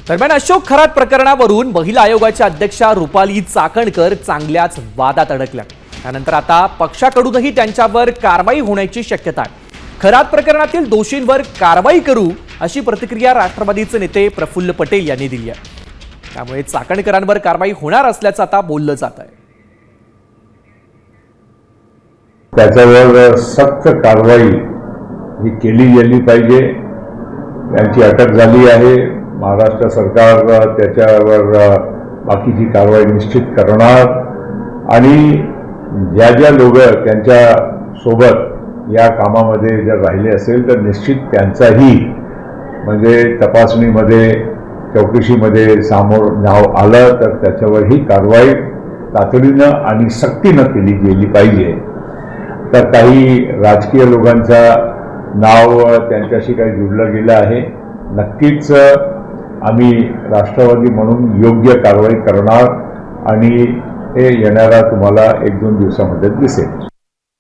दरम्यान अशोक खरात प्रकरणावरून महिला आयोगाच्या अध्यक्षा रुपाली चाकणकर चांगल्याच वादात अडकल्या। त्यानंतर आता पक्षाकडूनही त्यांच्यावर कारवाई होण्याची शक्यता आहे। खरात प्रकरणातील दोषींवर कारवाई करू अशी प्रतिक्रिया राष्ट्रवादीचे नेते प्रफुल्ल पटेल यांनी दिली आहे। त्यामुळे चाकणकरांवर कारवाई होणार असल्याचं आता बोललं जात आहे। त्याच्यावर सक्त कारवाई ही केली गेली पाहिजे। त्यांची अटक झाली आहे। महाराष्ट्र सरकार त्याच्यावर बाकीची कारवाई निश्चित करणार आणि ज्या ज्या लोक त्यांच्या सोबत या कामामध्ये जर राहिले असेल तर निश्चित त्यांचाही म्हणजे तपासणीमध्ये चौकशीमध्ये समोर नाव आलं तर त्याच्यावर ही कारवाई तातडीनं आणि सक्तीनं केली गेली पाहिजे। तर काही राजकीय लोकांचा नाव त्यांच्याशी काही जुळलं गेलं आहे। नक्कीच आम्ही राष्ट्रवादी म्हणून योग्य कारवाई करणार आणि हे येणारा तुम्हाला 1-2 दिवसामध्ये दिसेल।